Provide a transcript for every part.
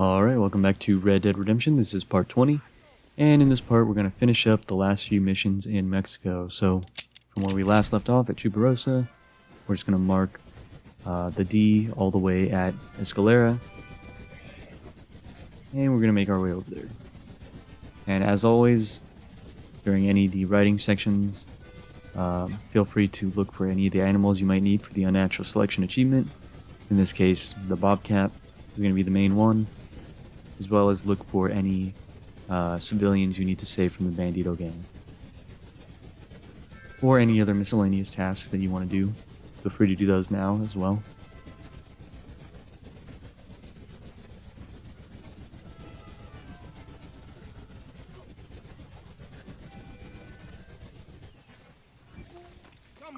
Alright, welcome back to Red Dead Redemption. This is part 20, and in this part we're going to finish up the last few missions in Mexico. So, from where we last left off at Chuparosa, we're just going to mark the D all the way at Escalera, and we're going to make our way over there. And as always, during any of the writing sections, feel free to look for any of the animals you might need for the Unnatural Selection achievement. In this case, the Bobcat is going to be the main one, as well as look for any civilians you need to save from the Bandito gang. Or any other miscellaneous tasks that you want to do. Feel free to do those now as well.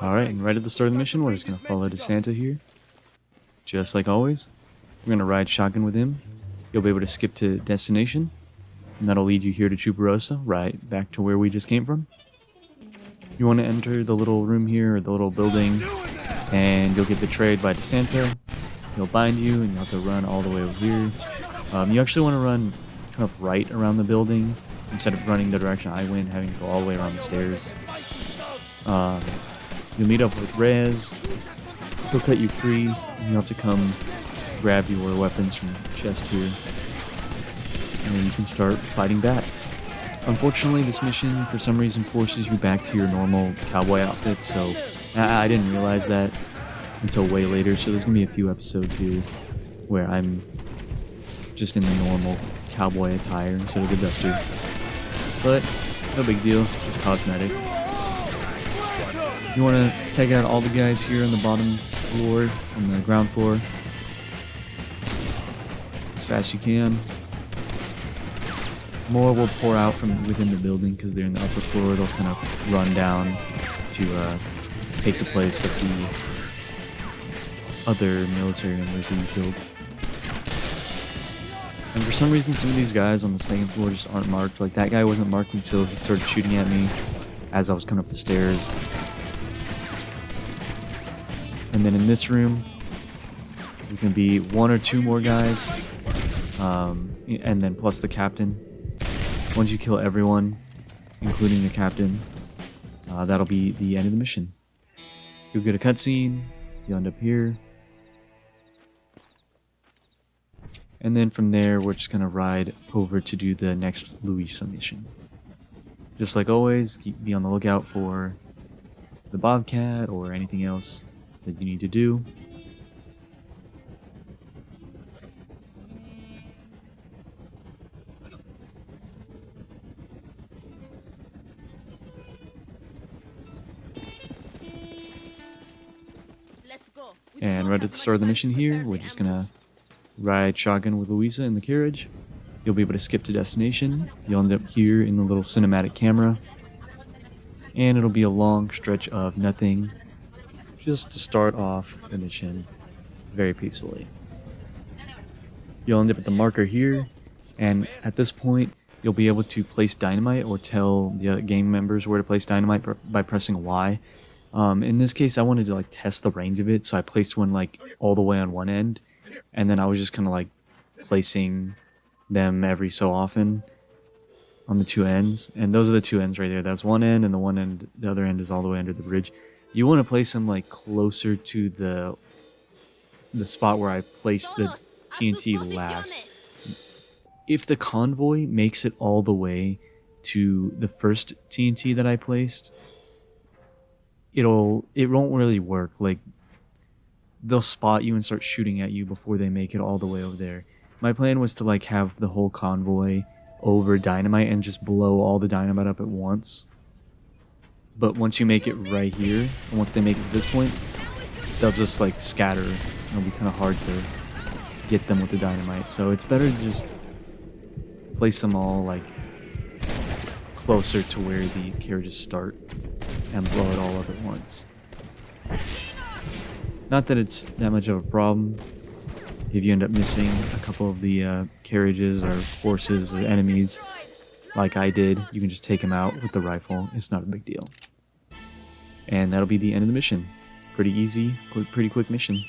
Alright, and right at the start of the mission, we're just going to follow DeSanta here. Just like always. We're going to ride shotgun with him. You'll be able to skip to destination, and that'll lead you here to Chuparosa, right back to where we just came from. You want to enter the little room here, or the little building, and you'll get betrayed by DeSanta. He'll bind you, and you'll have to run all the way over here. You actually want to run kind of right around the building, instead of running the direction I went, having to go all the way around the stairs. You'll meet up with Rez. He'll cut you free, and you'll have to come grab your weapons from the chest here, and then you can start fighting back. Unfortunately, this mission for some reason forces you back to your normal cowboy outfit, so I didn't realize that until way later, so there's gonna be a few episodes here where I'm just in the normal cowboy attire instead of the duster, but no big deal, it's cosmetic. You want to take out all the guys here on the bottom floor, on the ground floor, as fast as you can. More will pour out from within the building because they're in the upper floor. They'll kind of run down to take the place of the other military members that you killed. And for some reason, some of these guys on the second floor just aren't marked. Like, that guy wasn't marked until he started shooting at me as I was coming up the stairs. And then in this room, there's going to be one or two more guys. And then plus the captain. Once you kill everyone, including the captain, that'll be the end of the mission. You'll get a cutscene, you'll end up here. And then from there, we're just going to ride over to do the next Luisa mission. Just like always, be on the lookout for the Bobcat or anything else that you need to do. And right at the start of the mission here, we're just gonna ride shotgun with Luisa in the carriage. You'll be able to skip to destination. You'll end up here in the little cinematic camera. And it'll be a long stretch of nothing, just to start off the mission very peacefully. You'll end up at the marker here, and at this point, you'll be able to place dynamite or tell the other gang members where to place dynamite by pressing Y. In this case, I wanted to test the range of it, so I placed one all the way on one end, and then I was just kind of placing them every so often on the two ends, and those are the two ends right there. That's one end, and the other end is all the way under the bridge. You want to place them closer to the spot where I placed the TNT last. If the convoy makes it all the way to the first TNT that I placed, it won't really work. They'll spot you and start shooting at you before they make it all the way over there. My plan was to have the whole convoy over dynamite and just blow all the dynamite up at once. But once you make it right here, and once they make it to this point, they'll just scatter. It'll be kind of hard to get them with the dynamite. So it's better to just place them all closer to where the carriages start and blow it all up at once. Not that it's that much of a problem. If you end up missing a couple of the carriages or horses or enemies, like I did, you can just take them out with the rifle. It's not a big deal. And that'll be the end of the mission. Pretty easy, pretty quick mission.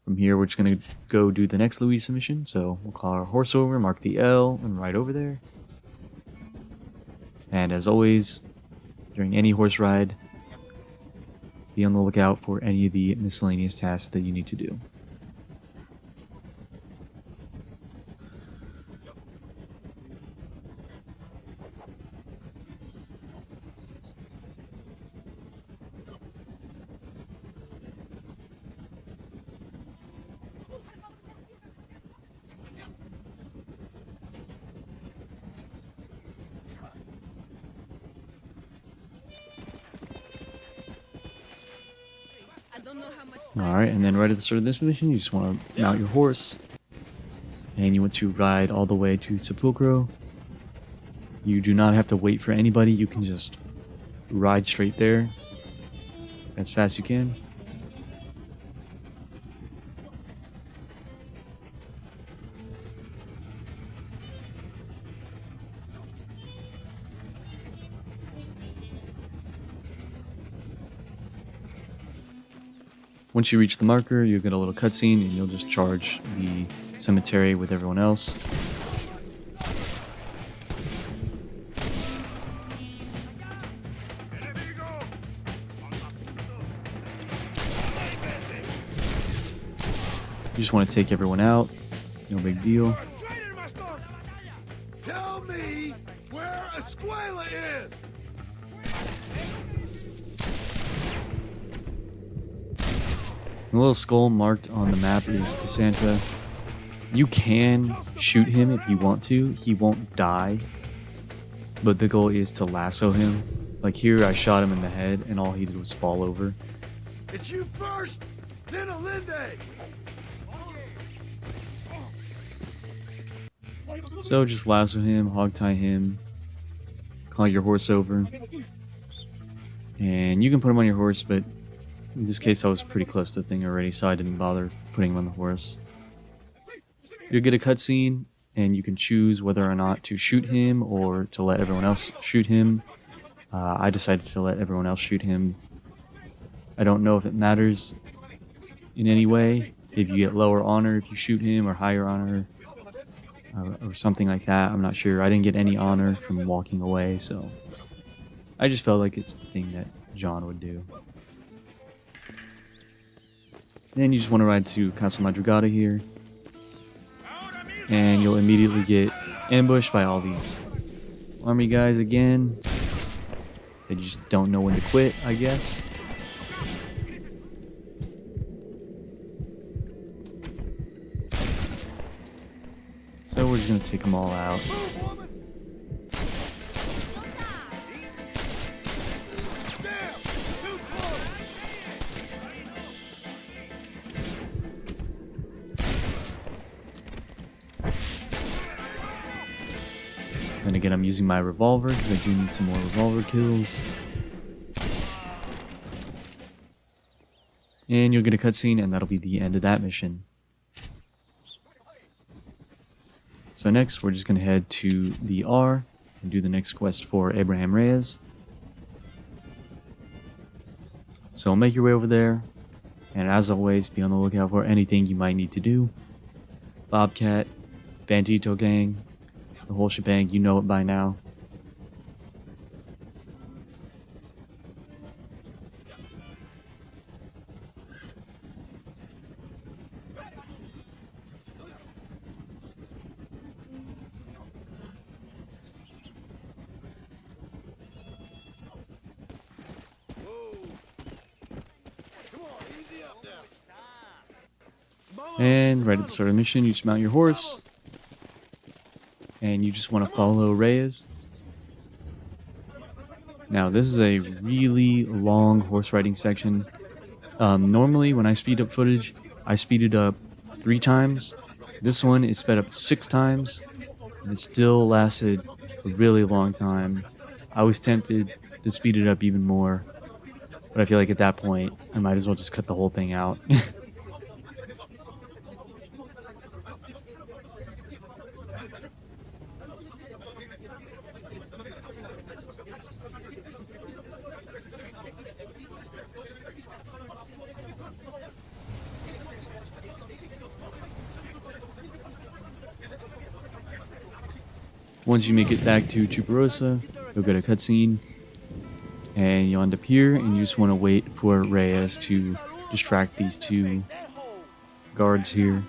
From here, we're just going to go do the next Louisa mission. So we'll call our horse over, mark the L, and ride over there. And as always, during any horse ride, be on the lookout for any of the miscellaneous tasks that you need to do. Alright, and then right at the start of this mission, you just want to mount your horse. And you want to ride all the way to Sepulcro. You do not have to wait for anybody, you can just ride straight there as fast as you can. Once you reach the marker, you'll get a little cutscene and you'll just charge the cemetery with everyone else. You just want to take everyone out, no big deal. Tell me where Escuela is! The little skull marked on the map is DeSanta. You can shoot him if you want to, he won't die. But the goal is to lasso him. Like here, I shot him in the head and all he did was fall over. It's you first, then Alinde! So just lasso him, hog tie him, call your horse over. And you can put him on your horse, but in this case I was pretty close to the thing already, so I didn't bother putting him on the horse. You'll get a cutscene, and you can choose whether or not to shoot him or to let everyone else shoot him. I decided to let everyone else shoot him. I don't know if it matters in any way, if you get lower honor if you shoot him, or higher honor, or something like that. I'm not sure. I didn't get any honor from walking away, so I just felt like it's the thing that John would do. Then you just want to ride to Casa Madrugada here, and you'll immediately get ambushed by all these army guys again. They just don't know when to quit, I guess. So we're just going to take them all out. And again, I'm using my revolver because I do need some more revolver kills. And you'll get a cutscene, and that'll be the end of that mission. So next, we're just going to head to the R and do the next quest for Abraham Reyes. So make your way over there, and as always, be on the lookout for anything you might need to do. Bobcat, Bandito Gang, the whole shebang, you know it by now. And right at the start of the mission, you just mount your horse. And you just want to follow Reyes. Now, this is a really long horse riding section. Normally, when I speed up footage, I speed it up 3 times. This one is sped up 6 times, and it still lasted a really long time. I was tempted to speed it up even more, but I feel like at that point, I might as well just cut the whole thing out. Once you make it back to Chuparosa, you'll get a cutscene, and you'll end up here, and you just want to wait for Reyes to distract these two guards here.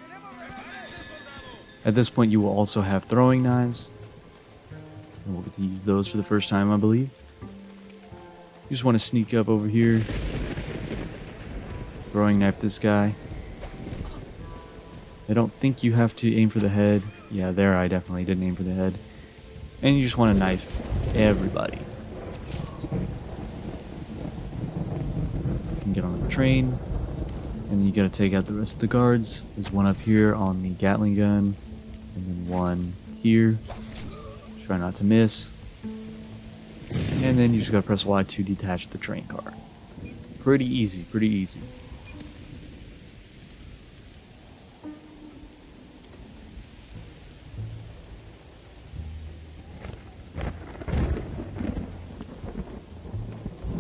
At this point, you will also have throwing knives, and we'll get to use those for the first time, I believe. You just want to sneak up over here, throwing knife this guy. I don't think you have to aim for the head. Yeah, there I definitely didn't aim for the head. And you just want to knife everybody. You can get on the train, and then you gotta take out the rest of the guards. There's one up here on the Gatling gun, and then one here. Try not to miss. And then you just gotta press Y to detach the train car. Pretty easy, pretty easy.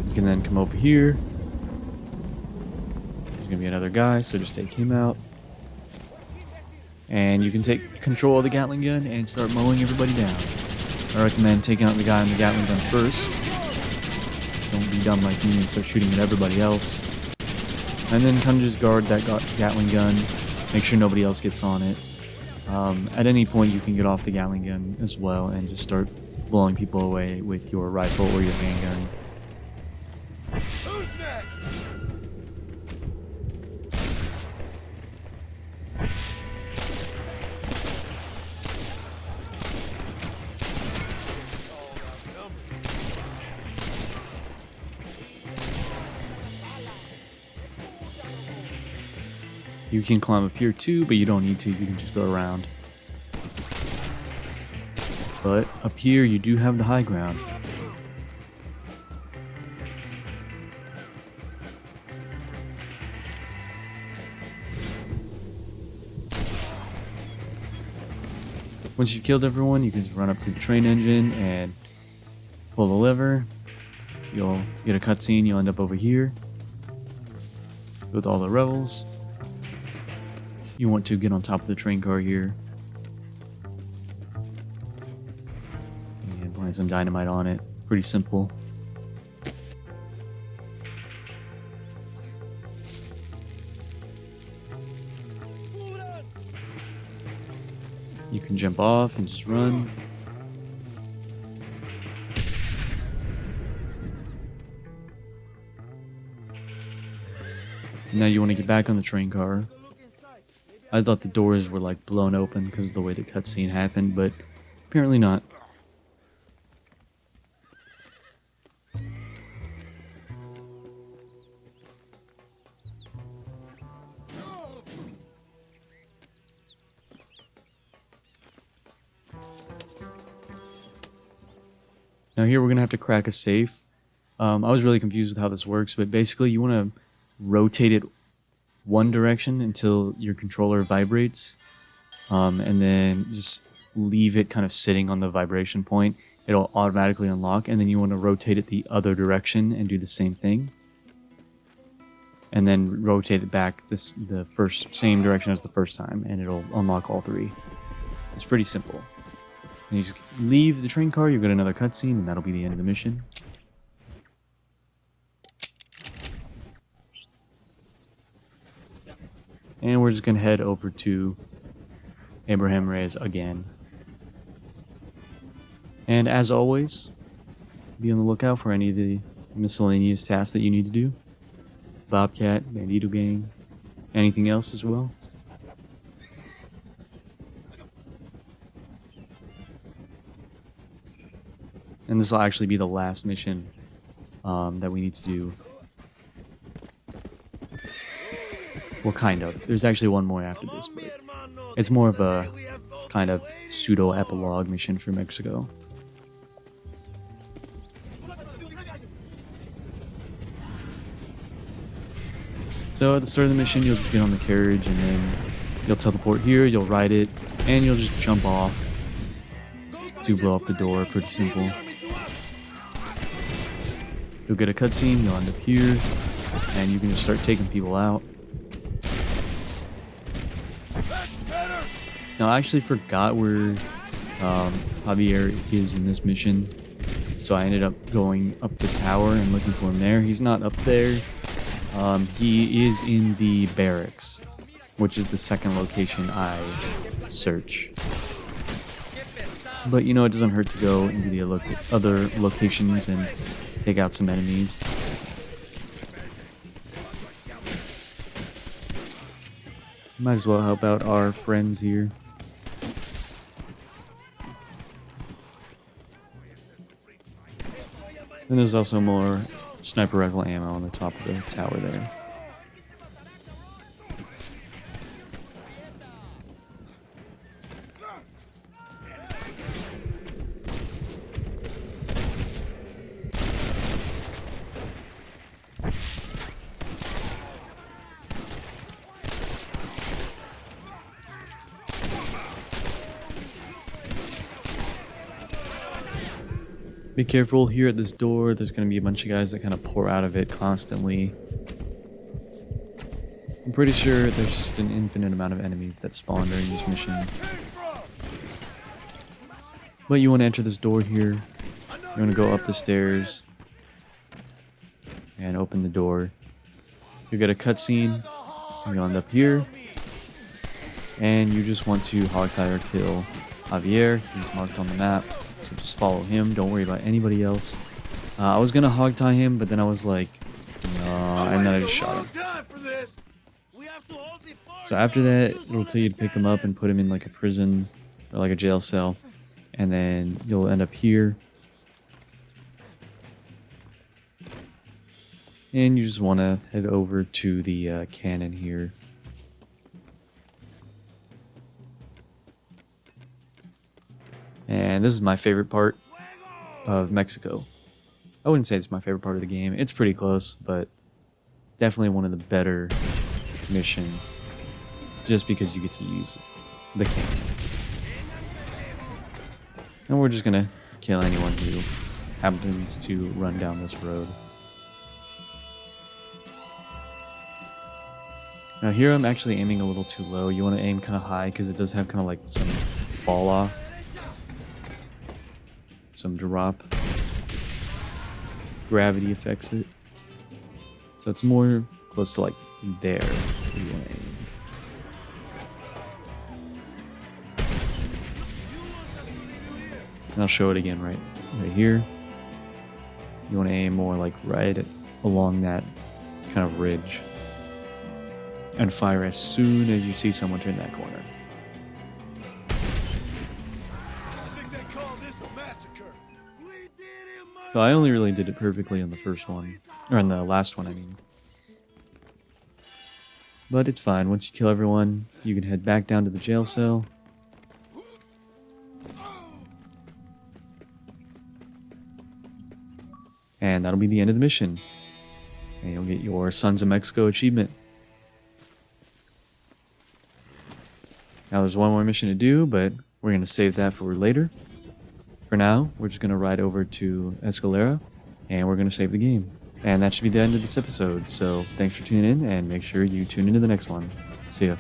You can then come over here. There's gonna be another guy, so just take him out. And you can take control of the Gatling gun and start mowing everybody down. I recommend taking out the guy on the Gatling gun first. Don't be dumb like me and start shooting at everybody else. And then kind of just guard that Gatling gun. Make sure nobody else gets on it. At any point you can get off the Gatling gun as well and just start blowing people away with your rifle or your handgun. Who's next? You can climb up here too, but you don't need to. You can just go around. But up here you do have the high ground. Once you've killed everyone, you can just run up to the train engine and pull the lever. You'll get a cutscene, you'll end up over here with all the rebels. You want to get on top of the train car here and plant some dynamite on it. Pretty simple. You can jump off and just run. Now you want to get back on the train car. I thought the doors were like blown open because of the way the cutscene happened, but apparently not. Now here we're going to have to crack a safe. I was really confused with how this works, but basically you want to rotate it one direction until your controller vibrates, and then just leave it kind of sitting on the vibration point. It'll automatically unlock, and then you want to rotate it the other direction and do the same thing. And then rotate it back the same direction as the first time, and it'll unlock all three. It's pretty simple. And you just leave the train car, you'll get another cutscene, and that'll be the end of the mission. And we're just going to head over to Abraham Reyes again. And as always, be on the lookout for any of the miscellaneous tasks that you need to do. Bobcat, Bandito Gang, anything else as well. And this will actually be the last mission that we need to do. Well, kind of. There's actually one more after this, but it's more of a kind of pseudo-epilogue mission for Mexico. So at the start of the mission, you'll just get on the carriage, and then you'll teleport here, you'll ride it, and you'll just jump off to blow up the door. Pretty simple. You'll get a cutscene, you'll end up here, and you can just start taking people out. Now I actually forgot where Javier is in this mission, so I ended up going up the tower and looking for him there. He's not up there. He is in the barracks, which is the second location I search. But you know, it doesn't hurt to go into the other locations and take out some enemies. Might as well help out our friends here. And there's also more sniper rifle ammo on the top of the tower there. Be careful here at this door. There's going to be a bunch of guys that kind of pour out of it constantly. I'm pretty sure there's just an infinite amount of enemies that spawn during this mission. But you want to enter this door here. You want to go up the stairs and open the door. You'll get a cutscene. You'll end up here. And you just want to hogtie or kill Javier. He's marked on the map. So just follow him. Don't worry about anybody else. I was going to hogtie him, but then I was like, no. And then I just shot him. So after that, it'll tell you to pick him up and put him in like a prison or like a jail cell. And then you'll end up here. And you just want to head over to the cannon here. And this is my favorite part of Mexico. I wouldn't say it's my favorite part of the game. It's pretty close, but definitely one of the better missions. Just because you get to use the cannon. And we're just gonna kill anyone who happens to run down this road. Now here I'm actually aiming a little too low. You want to aim kind of high because it does have kind of like some fall off. Some drop. Gravity affects it. So it's more close to like there. Where you want to aim. And I'll show it again right here. You want to aim more like right along that kind of ridge. And fire as soon as you see someone turn that corner. So I only really did it perfectly on the first one. Or on the last one, I mean. But it's fine. Once you kill everyone, you can head back down to the jail cell. And that'll be the end of the mission. And you'll get your Sons of Mexico achievement. Now there's one more mission to do, but we're going to save that for later. For now, we're just going to ride over to Escalera, and we're going to save the game. And that should be the end of this episode, so thanks for tuning in, and make sure you tune into the next one. See ya.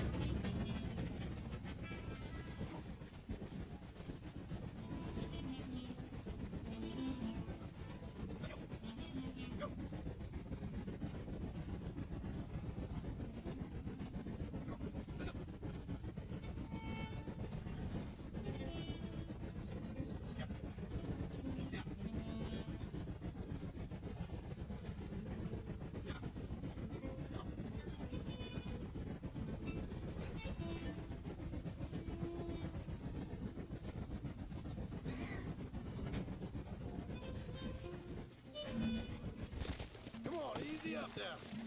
Come on, easy up now.